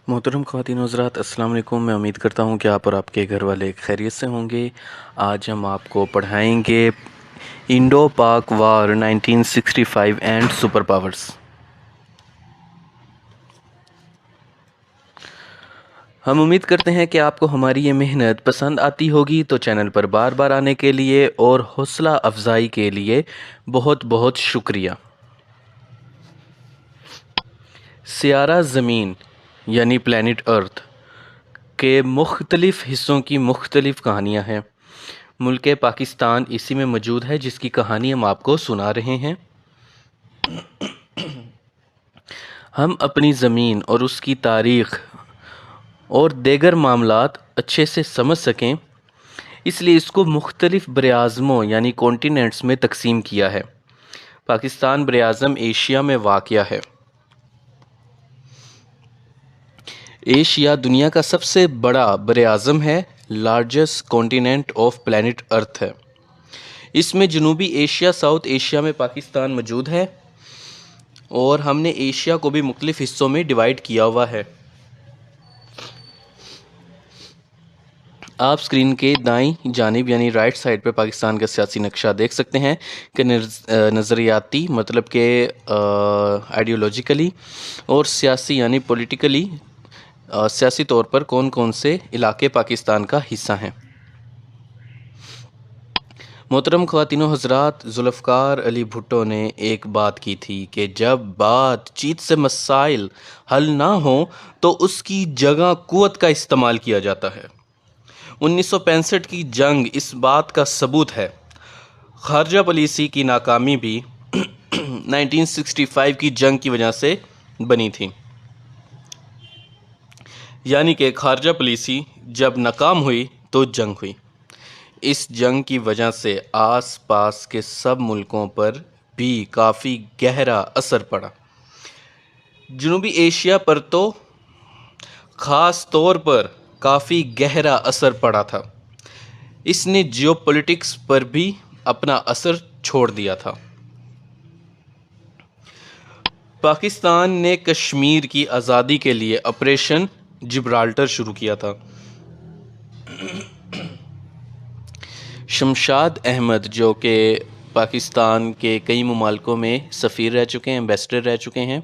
मोहतरम ख़वातीन हज़रात, अस्सलाम वालेकुम। मैं उम्मीद करता हूँ कि आप और आपके घर वाले खैरियत से होंगे। आज हम आपको पढ़ाएंगे इंडो पाक वार 1965 एंड सुपर पावर्स। हम उम्मीद करते हैं कि आपको हमारी ये मेहनत पसंद आती होगी, तो चैनल पर बार बार आने के लिए और हौसला अफजाई के लिए बहुत बहुत शुक्रिया। सियारा ज़मीन यानी प्लैनेट अर्थ के मुख्तलिफ़ हिस्सों की मुख्तलिफ़ कहानियाँ हैं। मुल्क पाकिस्तान इसी में मौजूद है, जिसकी कहानी हम आपको सुना रहे हैं। हम अपनी ज़मीन और उसकी तारीख़ और दीगर मामलात अच्छे से समझ सकें, इसलिए इसको मुख्तलिफ़ बरआज़मों यानी कॉन्टिनेंट्स में तकसीम किया है। पाकिस्तान बरआज़म एशिया में वाक़या है। एशिया दुनिया का सबसे बड़ा बरआज़म है, largest continent of planet earth है। इसमें जनूबी एशिया, साउथ एशिया में पाकिस्तान मौजूद है और हमने एशिया को भी मुख्तलिफ़ हिस्सों में डिवाइड किया हुआ है। आप स्क्रीन के दाईं जानिब यानी राइट साइड पे पाकिस्तान का सियासी नक्शा देख सकते हैं कि नज़रियाती मतलब के आइडियोलॉजिकली और सियासी यानी पॉलिटिकली सियासी तौर पर कौन कौन से इलाके पाकिस्तान का हिस्सा हैं। मोहतरम ख़वातीनो हज़रात, ज़ुल्फ़िकार अली भुट्टो ने एक बात की थी कि जब बातचीत से मसाइल हल ना हो तो उसकी जगह क़ुव्वत का इस्तेमाल किया जाता है। 1965 की जंग इस बात का सबूत है। खारजा पॉलिसी की नाकामी भी 1965 की जंग की वजह से बनी थी। यानी कि खारजा पॉलिसी जब नाकाम हुई तो जंग हुई। इस जंग की वजह से आस पास के सब मुल्कों पर भी काफ़ी गहरा असर पड़ा। जनूबी एशिया पर तो ख़ास तौर पर काफ़ी गहरा असर पड़ा था। इसने जियोपॉलिटिक्स पर भी अपना असर छोड़ दिया था। पाकिस्तान ने कश्मीर की आज़ादी के लिए ऑपरेशन जिब्राल्टर शुरू किया था। शमशाद अहमद, जो कि पाकिस्तान के कई ममालिकों में सफ़ीर रह चुके हैं, एम्बेसडर रह चुके हैं,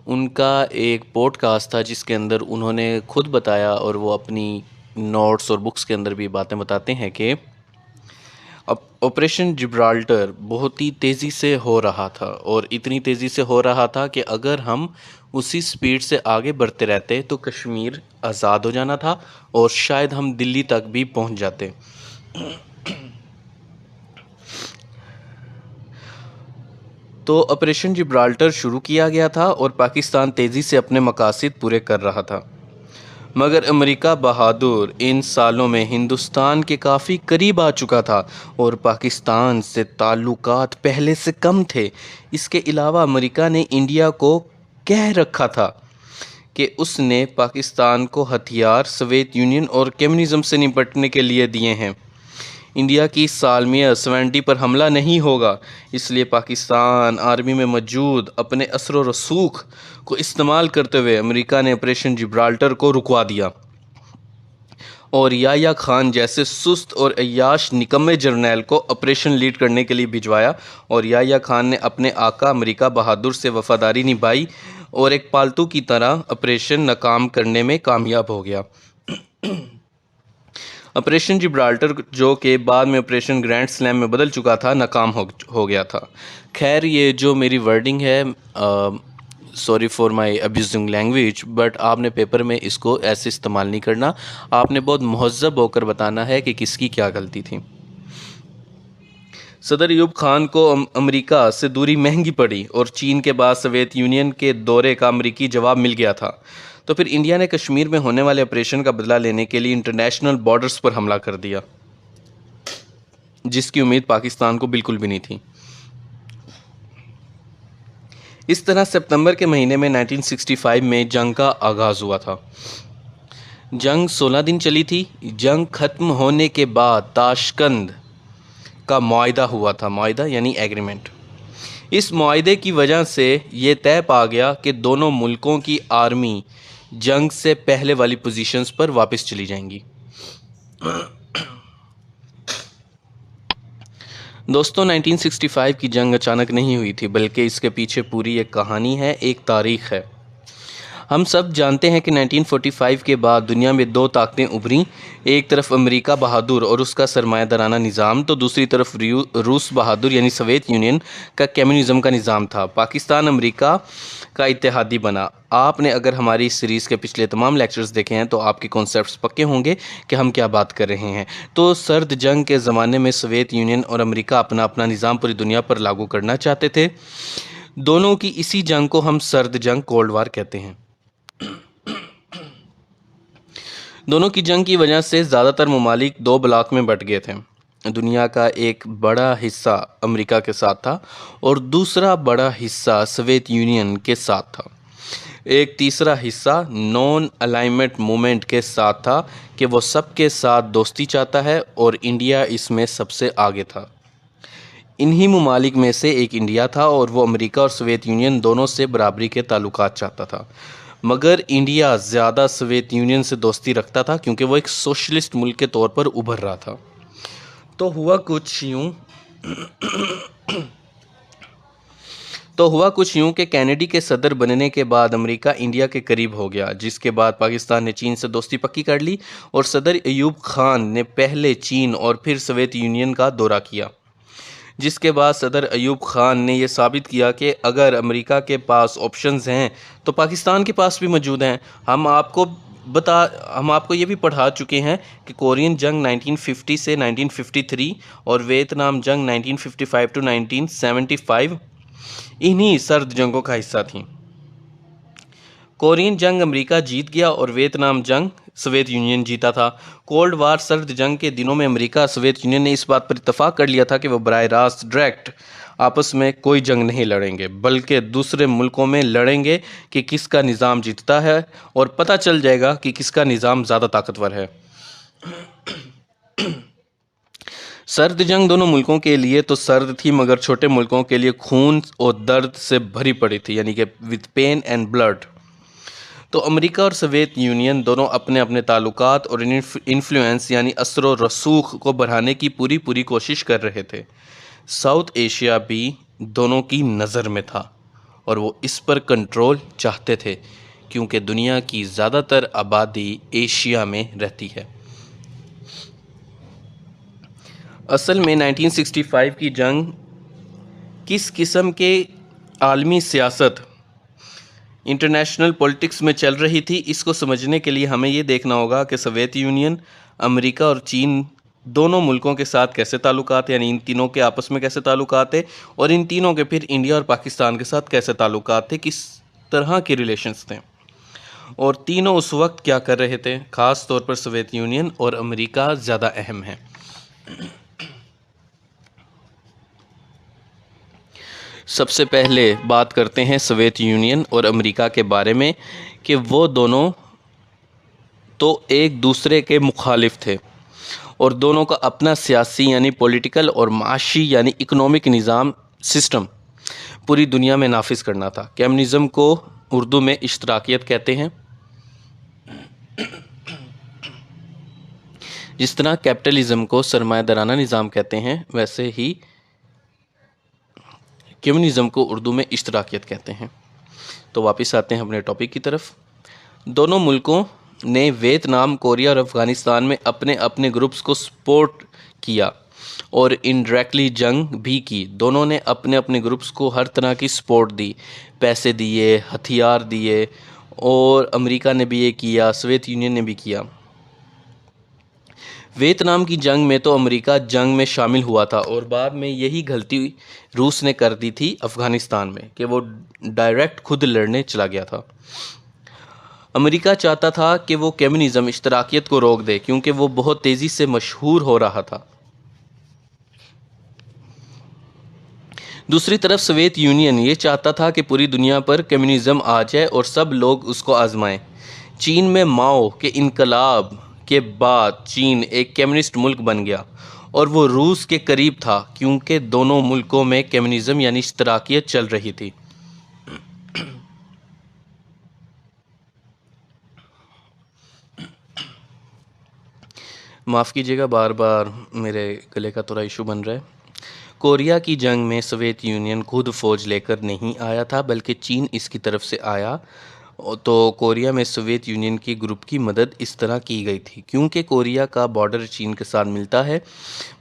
उनका एक पॉडकास्ट था जिसके अंदर उन्होंने खुद बताया और वो अपनी नोट्स और बुक्स के अंदर भी बातें बताते हैं कि ऑपरेशन जिब्राल्टर बहुत ही तेज़ी से हो रहा था और इतनी तेज़ी से हो रहा था कि अगर हम उसी स्पीड से आगे बढ़ते रहते तो कश्मीर आज़ाद हो जाना था और शायद हम दिल्ली तक भी पहुंच जाते। तो ऑपरेशन जिब्राल्टर शुरू किया गया था और पाकिस्तान तेज़ी से अपने मकासद पूरे कर रहा था। मगर अमेरिका बहादुर इन सालों में हिंदुस्तान के काफ़ी करीब आ चुका था और पाकिस्तान से ताल्लुकात पहले से कम थे। इसके अलावा अमेरिका ने इंडिया को कह रखा था कि उसने पाकिस्तान को हथियार सोवियत यूनियन और कम्युनिज़म से निपटने के लिए दिए हैं। इंडिया की सालमिया 70 पर हमला नहीं होगा, इसलिए पाकिस्तान आर्मी में मौजूद अपने असर व रसूख को इस्तेमाल करते हुए अमेरिका ने ऑपरेशन जिब्राल्टर को रुकवा दिया और याह्या खान जैसे सुस्त और अय्याश निकम्मे जर्नैल को ऑपरेशन लीड करने के लिए भिजवाया और याह्या खान ने अपने आका अमेरिका बहादुर से वफादारी निभाई और एक पालतू की तरह ऑपरेशन नाकाम करने में कामयाब हो गया। ऑपरेशन जिब्राल्टर, जो कि बाद में ऑपरेशन ग्रैंड स्लैम में बदल चुका था, नाकाम हो गया था। खैर, ये जो मेरी वर्डिंग है, sorry for my abusing language, but आपने पेपर में इसको ऐसे इस्तेमाल नहीं करना। आपने बहुत महज़्ज़ब होकर बताना है कि किसकी क्या गलती थी। सदर अयूब खान को अमेरिका से दूरी महंगी पड़ी और चीन के बाद सोवियत यूनियन के दौरे का अमेरिकी जवाब मिल गया था। तो फिर इंडिया ने कश्मीर में होने वाले ऑपरेशन का बदला लेने के लिए इंटरनेशनल बॉर्डर्स पर हमला कर दिया, जिसकी उम्मीद पाकिस्तान को बिल्कुल भी नहीं थी। इस तरह सितंबर के महीने में 1965 में जंग का आगाज़ हुआ था। जंग 16 दिन चली थी। जंग ख़त्म होने के बाद ताशकंद का मुआहदा हुआ था। मुआहदा यानी एग्रीमेंट। इस मुआहदे की वजह से ये तय पा गया कि दोनों मुल्कों की आर्मी जंग से पहले वाली पोजीशंस पर वापस चली जाएंगी। दोस्तों 1965 की जंग अचानक नहीं हुई थी, बल्कि इसके पीछे पूरी एक कहानी है, एक तारीख है। हम सब जानते हैं कि 1945 के बाद दुनिया में दो ताकतें उभरी। एक तरफ अमेरिका बहादुर और उसका सरमायादाराना निज़ाम, तो दूसरी तरफ रूस बहादुर यानी सोवियत यूनियन का कम्युनिज़्म का निज़ाम था। पाकिस्तान अमेरिका का इत्तेहादी बना। आपने अगर हमारी इस सीरीज़ के पिछले तमाम लेक्चर्स देखे हैं तो आपके कॉन्सेप्ट्स पक्के होंगे कि हम क्या बात कर रहे हैं। तो सर्द जंग के ज़माने में सोवियत यूनियन और अमेरिका अपना अपना निज़ाम पूरी दुनिया पर लागू करना चाहते थे। दोनों की इसी जंग को हम सर्द जंग, कोल्ड वार कहते हैं। दोनों की जंग की वजह से ज़्यादातर ममालिक दो ब्लॉक में बंट गए थे। दुनिया का एक बड़ा हिस्सा अमेरिका के साथ था और दूसरा बड़ा हिस्सा सोवियत यूनियन के साथ था। एक तीसरा हिस्सा नॉन अलाइनमेंट मूवमेंट के साथ था कि वो सबके साथ दोस्ती चाहता है और इंडिया इसमें सबसे आगे था। इन्हीं ममालिक में से एक इंडिया था और वो अमेरिका और सोवियत यूनियन दोनों से बराबरी के ताल्लुकात चाहता था। मगर इंडिया ज़्यादा सोवियत यूनियन से दोस्ती रखता था क्योंकि वो एक सोशलिस्ट मुल्क के तौर पर उभर रहा था। तो हुआ कुछ यूं कि कैनेडी के सदर बनने के बाद अमेरिका इंडिया के करीब हो गया, जिसके बाद पाकिस्तान ने चीन से दोस्ती पक्की कर ली और सदर अयूब खान ने पहले चीन और फिर सोवियत यूनियन का दौरा किया। जिसके बाद सदर अयूब खान ने यह साबित किया कि अगर अमेरिका के पास ऑप्शंस हैं तो पाकिस्तान के पास भी मौजूद हैं। हम आपको ये भी पढ़ा चुके हैं कि कोरियन जंग 1950 से 1953 और वियतनाम जंग 1955 टू 1975 इन्हीं सर्द जंगों का हिस्सा थी। कोरियन जंग अमेरिका जीत गया और वियतनाम जंग सोवियत यूनियन जीता था। कोल्ड वार सर्द जंग के दिनों में अमेरिका और सोवियत यूनियन ने इस बात पर इत्तेफाक कर लिया था कि वो बराह रास्त डायरेक्ट आपस में कोई जंग नहीं लड़ेंगे, बल्कि दूसरे मुल्कों में लड़ेंगे कि किसका निज़ाम जीतता है और पता चल जाएगा कि किसका निज़ाम ज़्यादा ताकतवर है। सर्द जंग दोनों मुल्कों के लिए तो सर्द थी, मगर छोटे मुल्कों के लिए खून और दर्द से भरी पड़ी थी, यानी कि विद पेन एंड ब्लड। तो अमेरिका और सोवियत यूनियन दोनों अपने अपने ताल्लुकात और इन्फ्लुएंस यानी असर व रसूख को बढ़ाने की पूरी कोशिश कर रहे थे। साउथ एशिया भी दोनों की नज़र में था और वो इस पर कंट्रोल चाहते थे क्योंकि दुनिया की ज़्यादातर आबादी एशिया में रहती है। असल में 1965 की जंग किस किस्म के आलमी सियासत, इंटरनेशनल पॉलिटिक्स में चल रही थी, इसको समझने के लिए हमें ये देखना होगा कि सोवियत यूनियन, अमेरिका और चीन दोनों मुल्कों के साथ कैसे ताल्लुकात, यानी इन तीनों के आपस में कैसे ताल्लुकात थे और इन तीनों के फिर इंडिया और पाकिस्तान के साथ कैसे ताल्लुकात थे, किस तरह के रिलेशंस थे और तीनों उस वक्त क्या कर रहे थे। ख़ास तौर पर सोवियत यूनियन और अमेरिका ज़्यादा अहम है। सबसे पहले बात करते हैं सोवियत यूनियन और अमेरिका के बारे में कि वो दोनों तो एक दूसरे के मुखालिफ थे और दोनों का अपना सियासी यानी पॉलिटिकल और माशी यानी इकोनॉमिक निज़ाम सिस्टम पूरी दुनिया में नाफिज करना था। कम्युनिज़म को उर्दू में इश्तराकियत कहते हैं। जिस तरह कैपिटलिज़म को सरमायादाराना निज़ाम कहते हैं, वैसे ही कम्युनिज़म को उर्दू में इश्तराकियत कहते हैं। तो वापस आते हैं अपने टॉपिक की तरफ। दोनों मुल्कों ने वियतनाम, कोरिया और अफ़गानिस्तान में अपने अपने ग्रुप्स को सपोर्ट किया और इनडायरेक्टली जंग भी की। दोनों ने अपने अपने ग्रुप्स को हर तरह की सपोर्ट दी, पैसे दिए, हथियार दिए और अमेरिका ने भी ये किया, सोवियत यूनियन ने भी किया। वियतनाम की जंग में तो अमेरिका जंग में शामिल हुआ था और बाद में यही गलती रूस ने कर दी थी अफ़गानिस्तान में कि वो डायरेक्ट खुद लड़ने चला गया था। अमेरिका चाहता था कि वो कम्युनिज़म इश्तराकियत को रोक दे क्योंकि वो बहुत तेज़ी से मशहूर हो रहा था। दूसरी तरफ सोवियत यूनियन ये चाहता था कि पूरी दुनिया पर कम्युनिज़म आ जाए और सब लोग उसको आजमाएं। चीन में माओ के इनकलाब के बाद चीन एक कम्युनिस्ट मुल्क बन गया और वो रूस के करीब था क्योंकि दोनों मुल्कों में कम्युनिज़म यानी इश्तराकियत चल रही थी। माफ़ कीजिएगा, बार बार मेरे गले का थोड़ा इशू बन रहा है। कोरिया की जंग में सोवियत यूनियन खुद फ़ौज लेकर नहीं आया था, बल्कि चीन इसकी तरफ से आया। तो कोरिया में सोवियत यूनियन की ग्रुप की मदद इस तरह की गई थी क्योंकि कोरिया का बॉर्डर चीन के साथ मिलता है,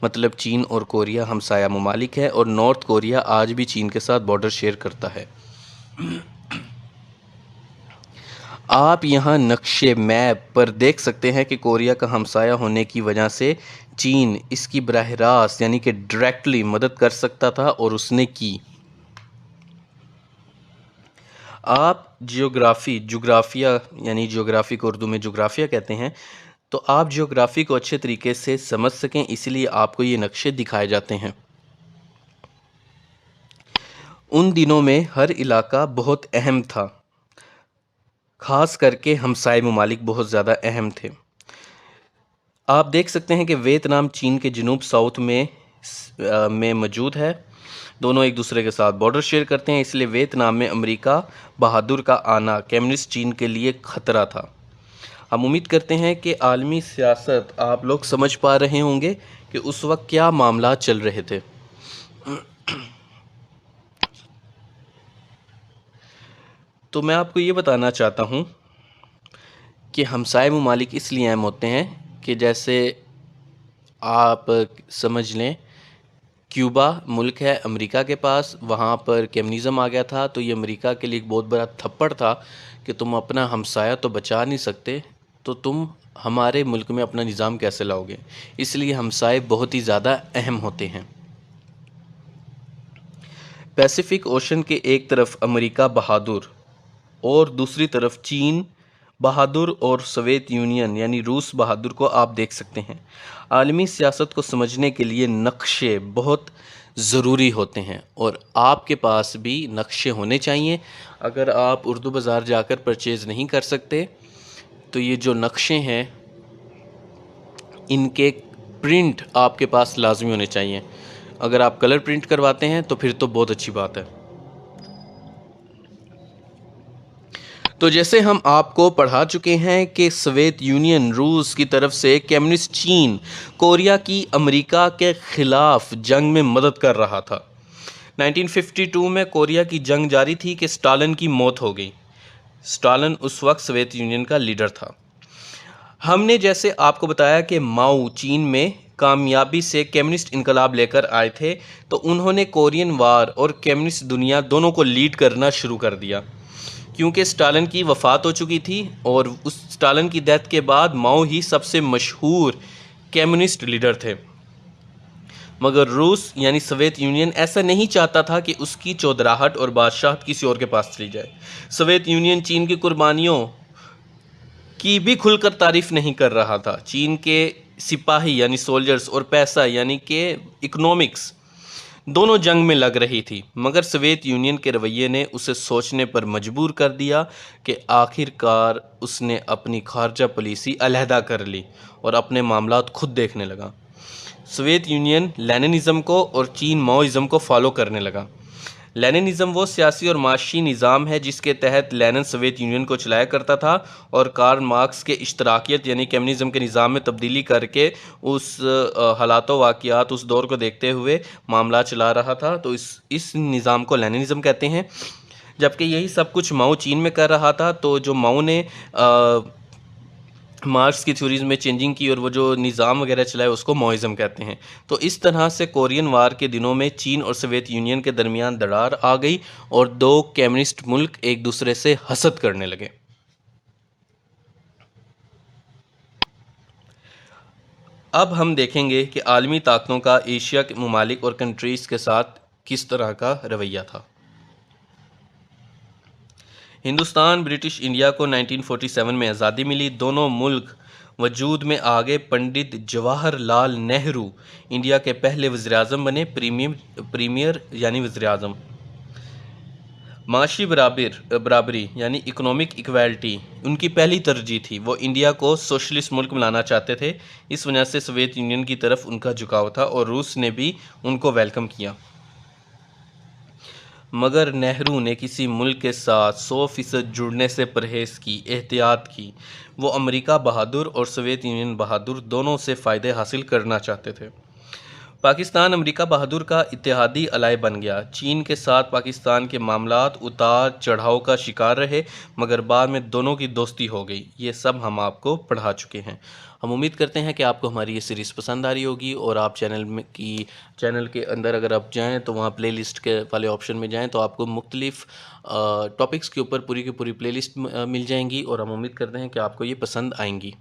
मतलब चीन और कोरिया हमसाया ममालिक है, और नॉर्थ कोरिया आज भी चीन के साथ बॉर्डर शेयर करता है। आप यहाँ नक्शे मैप पर देख सकते हैं कि कोरिया का हमसाया होने की वजह से चीन इसकी बराह रास्त यानी कि डायरेक्टली मदद कर सकता था, और उसने की। आप जोग्राफिया यानी ज्योग्राफी को उर्दू में जोग्राफिया कहते हैं, तो आप ज्योग्राफी को अच्छे तरीके से समझ सकें इसलिए आपको ये नक्शे दिखाए जाते हैं। उन दिनों में हर इलाका बहुत अहम था, ख़ास करके हमसाए ममालिक बहुत ज़्यादा अहम थे। आप देख सकते हैं कि वियतनाम चीन के जनूब साउथ में मौजूद है। दोनों एक दूसरे के साथ बॉर्डर शेयर करते हैं, इसलिए वियतनाम में अमेरिका बहादुर का आना कम्युनिस्ट चीन के लिए ख़तरा था। हम उम्मीद करते हैं कि आलमी सियासत आप लोग समझ पा रहे होंगे कि उस वक्त क्या मामला चल रहे थे। तो मैं आपको ये बताना चाहता हूँ कि हमसाए ममालिक इसलिए अहम होते हैं कि जैसे आप समझ लें, क्यूबा मुल्क है अमेरिका के पास, वहाँ पर कम्युनिज़्म आ गया था, तो ये अमेरिका के लिए एक बहुत बड़ा थप्पड़ था कि तुम अपना हमसाया तो बचा नहीं सकते, तो तुम हमारे मुल्क में अपना निज़ाम कैसे लाओगे। इसलिए हमसाए बहुत ही ज़्यादा अहम होते हैं। पैसिफिक ओशन के एक तरफ अमेरिका बहादुर और दूसरी तरफ चीन बहादुर और सोवियत यूनियन यानी रूस बहादुर को आप देख सकते हैं। आलमी सियासत को समझने के लिए नक्शे बहुत ज़रूरी होते हैं, और आपके पास भी नक्शे होने चाहिए। अगर आप उर्दू बाज़ार जाकर परचेज़ नहीं कर सकते तो ये जो नक्शे हैं इनके प्रिंट आपके पास लाजमी होने चाहिए। अगर आप कलर प्रिंट करवाते हैं तो फिर तो बहुत अच्छी बात है। तो जैसे हम आपको पढ़ा चुके हैं कि सोवियत यूनियन रूस की तरफ से कम्युनिस्ट चीन कोरिया की अमेरिका के ख़िलाफ़ जंग में मदद कर रहा था। 1952 में कोरिया की जंग जारी थी कि स्टालिन की मौत हो गई। स्टालिन उस वक्त सोवियत यूनियन का लीडर था। हमने जैसे आपको बताया कि माओ चीन में कामयाबी से कम्युनिस्ट इनकलाब लेकर आए थे, तो उन्होंने कोरियन वार और कम्युनिस्ट दुनिया दोनों को लीड करना शुरू कर दिया क्योंकि स्टालिन की वफ़ात हो चुकी थी, और उस स्टालिन की डेथ के बाद माओ ही सबसे मशहूर कम्युनिस्ट लीडर थे। मगर रूस यानी सोवियत यूनियन ऐसा नहीं चाहता था कि उसकी चौधराहट और बादशाहत किसी और के पास चली जाए। सोवियत यूनियन चीन की कुर्बानियों की भी खुलकर तारीफ नहीं कर रहा था। चीन के सिपाही यानी सोल्जर्स और पैसा यानी कि इकोनॉमिक्स दोनों जंग में लग रही थी, मगर सोवियत यूनियन के रवैये ने उसे सोचने पर मजबूर कर दिया कि आखिरकार उसने अपनी खारजा पॉलिसी अलहदा कर ली और अपने मामलात खुद देखने लगा। सोवियत यूनियन लेनिनिज़्म को और चीन माओइज़्म को फॉलो करने लगा। लेनिनिज़्म वो सियासी और माशी निज़ाम है जिसके तहत लेनिन सोवियत यूनियन को चलाया करता था, और कार्ल मार्क्स के इश्तराकियत यानी कम्युनिज़्म के निज़ाम में तब्दीली करके उस हालात वाक़ियात उस दौर को देखते हुए मामला चला रहा था। तो इस निज़ाम को लेनिनिज़्म कहते हैं। जबकि यही सब कुछ माओ चीन में कर रहा था, तो जो माओ ने मार्क्स की थ्योरीज में चेंजिंग की और वो जो निज़ाम वगैरह चलाए उसको माओइज़्म कहते हैं। तो इस तरह से कोरियन वार के दिनों में चीन और सोवियत यूनियन के दरमियान दरार आ गई और दो कम्युनिस्ट मुल्क एक दूसरे से हसद करने लगे। अब हम देखेंगे कि आलमी ताकतों का एशिया के ममालिक और कंट्रीज़ के साथ किस तरह का रवैया था। हिंदुस्तान ब्रिटिश इंडिया को 1947 में आज़ादी मिली। दोनों मुल्क वजूद में आ गए। पंडित जवाहरलाल नेहरू इंडिया के पहले वज़ीर-ए-आज़म बने, प्रीमियर यानी वज़ीर-ए-आज़म। माशी बराबरी यानी इकोनॉमिक इक्वालिटी उनकी पहली तरजीह थी। वो इंडिया को सोशलिस्ट मुल्क बनाना चाहते थे। इस वजह से सोवियत यूनियन की तरफ उनका झुकाव था और रूस ने भी उनको वेलकम किया। मगर नेहरू ने किसी मुल्क के साथ 100% जुड़ने से परहेज़ की, एहतियात की। वो अमेरिका बहादुर और सोवियत यूनियन बहादुर दोनों से फ़ायदे हासिल करना चाहते थे। पाकिस्तान अमेरिका बहादुर का इत्तेहादी अलाय बन गया। चीन के साथ पाकिस्तान के मामलात उतार चढ़ाव का शिकार रहे, मगर बाद में दोनों की दोस्ती हो गई। ये सब हम आपको पढ़ा चुके हैं। हम उम्मीद करते हैं कि आपको हमारी ये सीरीज़ पसंद आ रही होगी और आप चैनल के अंदर अगर आप जाएं तो वहाँ प्लेलिस्ट के वाले ऑप्शन में जाएं तो आपको मुख्तलिफ़ टॉपिक्स के ऊपर पूरी की पूरी प्लेलिस्ट मिल जाएंगी और हम उम्मीद करते हैं कि आपको ये पसंद आएंगी।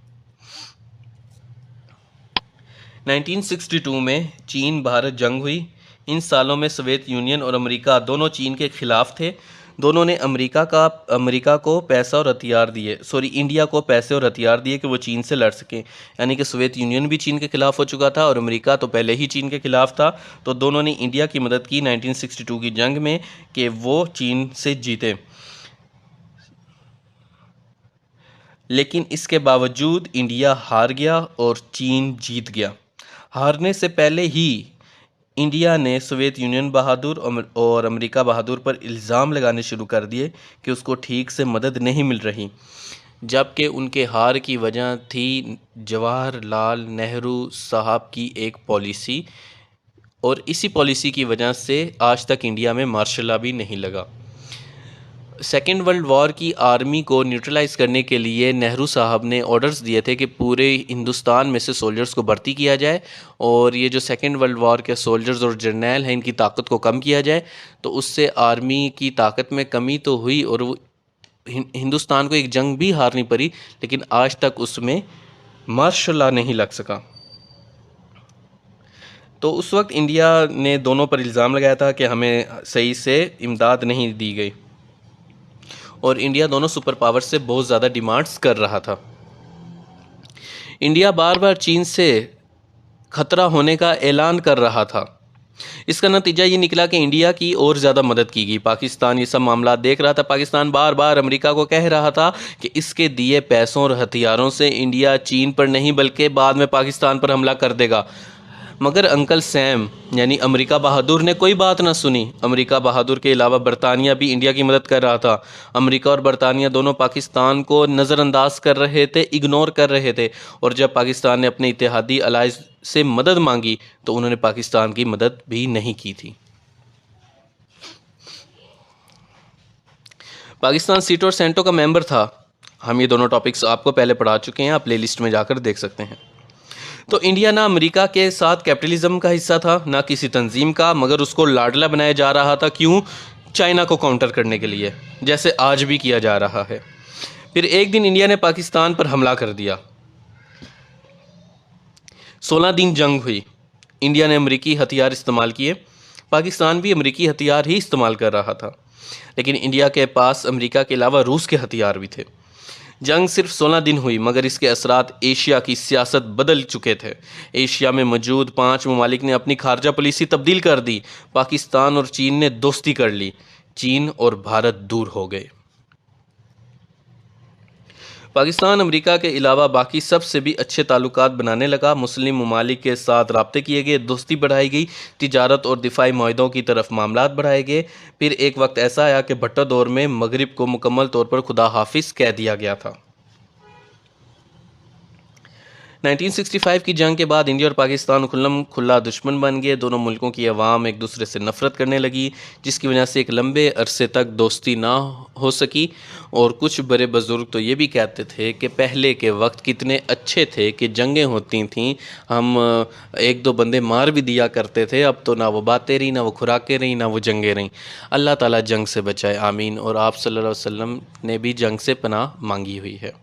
1962 में चीन भारत जंग हुई। इन सालों में सोवियत यूनियन और अमेरिका दोनों चीन के खिलाफ थे। दोनों ने अमेरिका को पैसा और हथियार दिए, इंडिया को पैसे और हथियार दिए कि वो चीन से लड़ सकें। यानी कि सोवियत यूनियन भी चीन के खिलाफ हो चुका था और अमेरिका तो पहले ही चीन के खिलाफ था। तो दोनों ने इंडिया की मदद की 1962 की जंग में कि वो चीन से जीते। लेकिन इसके बावजूद इंडिया हार गया और चीन जीत गया। हारने से पहले ही इंडिया ने सोवियत यूनियन बहादुर और अमेरिका बहादुर पर इल्ज़ाम लगाने शुरू कर दिए कि उसको ठीक से मदद नहीं मिल रही, जबकि उनके हार की वजह थी जवाहरलाल नेहरू साहब की एक पॉलिसी, और इसी पॉलिसी की वजह से आज तक इंडिया में मार्शल लॉ भी नहीं लगा। सेकेंड वर्ल्ड वॉर की आर्मी को न्यूट्रलाइज़ करने के लिए नेहरू साहब ने ऑर्डर्स दिए थे कि पूरे हिंदुस्तान में से सोल्जर्स को भर्ती किया जाए और ये जो सेकेंड वर्ल्ड वॉर के सोल्जर्स और जर्नैल हैं इनकी ताकत को कम किया जाए। तो उससे आर्मी की ताकत में कमी तो हुई और वो हिंदुस्तान को एक जंग भी हारनी पड़ी, लेकिन आज तक उसमें मार्शल लॉ नहीं लग सका। तो उस वक्त इंडिया ने दोनों पर इल्ज़ाम लगाया था कि हमें सही से इमदाद नहीं दी गई और इंडिया दोनों सुपर पावर से बहुत ज़्यादा डिमांड्स कर रहा था। इंडिया बार बार चीन से खतरा होने का ऐलान कर रहा था। इसका नतीजा ये निकला कि इंडिया की और ज़्यादा मदद की गई। पाकिस्तान ये सब मामला देख रहा था। पाकिस्तान बार बार अमेरिका को कह रहा था कि इसके दिए पैसों और हथियारों से इंडिया चीन पर नहीं बल्कि बाद में पाकिस्तान पर हमला कर देगा। मगर अंकल सैम यानी अमेरिका बहादुर ने कोई बात ना सुनी। अमेरिका बहादुर के अलावा बरतानिया भी इंडिया की मदद कर रहा था। अमेरिका और बरतानिया दोनों पाकिस्तान को नज़रअंदाज कर रहे थे, इग्नोर कर रहे थे, और जब पाकिस्तान ने अपने इत्तेहादी अलाइज से मदद मांगी तो उन्होंने पाकिस्तान की मदद भी नहीं की थी। पाकिस्तान सीटो और सेंटो का मेंबर था। हम ये दोनों टॉपिक्स आपको पहले पढ़ा चुके हैं, आप प्लेलिस्ट में जाकर देख सकते हैं। तो इंडिया ना अमेरिका के साथ कैपिटलिज्म का हिस्सा था ना किसी तंजीम का, मगर उसको लाडला बनाया जा रहा था। क्यों? चाइना को काउंटर करने के लिए, जैसे आज भी किया जा रहा है। फिर एक दिन इंडिया ने पाकिस्तान पर हमला कर दिया। 16 दिन जंग हुई। इंडिया ने अमेरिकी हथियार इस्तेमाल किए, पाकिस्तान भी अमेरिकी हथियार ही इस्तेमाल कर रहा था, लेकिन इंडिया के पास अमेरिका के अलावा रूस के हथियार भी थे। जंग सिर्फ 16 दिन हुई, मगर इसके असरात एशिया की सियासत बदल चुके थे। एशिया में मौजूद 5 ममालिक ने अपनी खारजा पॉलिसी तब्दील कर दी। पाकिस्तान और चीन ने दोस्ती कर ली। चीन और भारत दूर हो गए। पाकिस्तान अमेरिका के अलावा बाकी सब से भी अच्छे ताल्लुकात बनाने लगा। मुस्लिम ममालिक के साथ राब्ते किए गए, दोस्ती बढ़ाई गई, तिजारत और दिफाई माहिदों की तरफ मामलात बढ़ाए गए। फिर एक वक्त ऐसा आया कि भट्टो दौर में मगरिब को मुकम्मल तौर पर खुदा हाफिज कह दिया गया था। 1965 की जंग के बाद इंडिया और पाकिस्तान खुला दुश्मन बन गए। दोनों मुल्कों की अवाम एक दूसरे से नफ़रत करने लगी, जिसकी वजह से एक लंबे अरसे तक दोस्ती ना हो सकी। और कुछ बड़े बुज़ुर्ग तो ये भी कहते थे कि पहले के वक्त कितने अच्छे थे कि जंगें होती थीं, हम एक दो बंदे मार भी दिया करते थे। अब तो ना वो बातें रहीं, ना वो खुराकें रहीं, ना वो जंगें रहीं। अल्लाह ताला जंग से बचाए, आमीन। और आप सल्लल्लाहु अलैहि वसल्लम ने भी जंग से पनाह मांगी हुई है।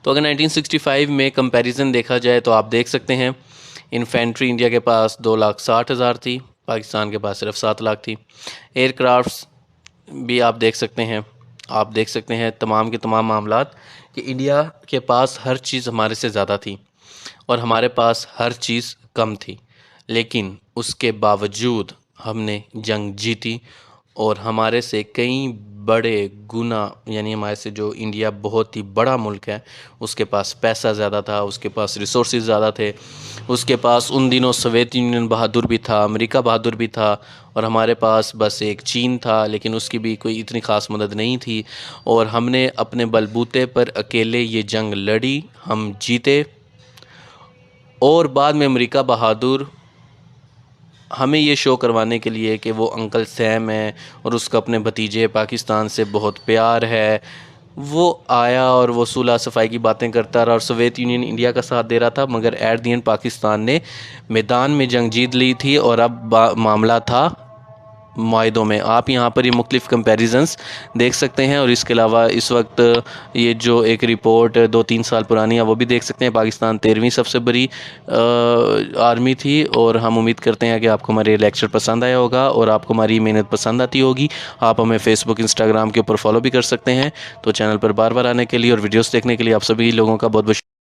तो अगर 1965 में कंपैरिजन देखा जाए तो आप देख सकते हैं इन्फेंट्री इंडिया के पास 2,60,000 थी, पाकिस्तान के पास सिर्फ 7 लाख थी। एयरक्राफ्ट्स भी आप देख सकते हैं। आप देख सकते हैं तमाम के तमाम मामलात कि इंडिया के पास हर चीज़ हमारे से ज़्यादा थी और हमारे पास हर चीज़ कम थी, लेकिन उसके बावजूद हमने जंग जीती और हमारे से कई बड़े गुना, यानी हमारे से जो इंडिया बहुत ही बड़ा मुल्क है, उसके पास पैसा ज़्यादा था, उसके पास रिसोर्सेज ज़्यादा थे, उसके पास उन दिनों सोवियत यूनियन बहादुर भी था, अमेरिका बहादुर भी था, और हमारे पास बस एक चीन था, लेकिन उसकी भी कोई इतनी ख़ास मदद नहीं थी। और हमने अपने बलबूते पर अकेले ये जंग लड़ी, हम जीते, और बाद में अमेरिका बहादुर हमें ये शो करवाने के लिए कि वो अंकल सैम है और उसका अपने भतीजे पाकिस्तान से बहुत प्यार है, वो आया और वो सुलह सफाई की बातें करता रहा और सोवियत यूनियन इंडिया का साथ दे रहा था, मगर एट दी एंड पाकिस्तान ने मैदान में जंग जीत ली थी। और अब मामला था माहिदों में। आप यहाँ पर ये मुख्तलिफ़ कंपैरिजंस देख सकते हैं, और इसके अलावा इस वक्त ये जो एक रिपोर्ट 2-3 साल पुरानी है वो भी देख सकते हैं। पाकिस्तान 13वीं सबसे बड़ी आर्मी थी। और हम उम्मीद करते हैं कि आपको हमारे लेक्चर पसंद आया होगा और आपको हमारी मेहनत पसंद आती होगी। आप हमें फेसबुक इंस्टाग्राम के ऊपर फॉलो भी कर सकते हैं। तो चैनल पर बार बार आने के लिए और वीडियोज़ देखने के लिए आप सभी लोगों का बहुत बहुत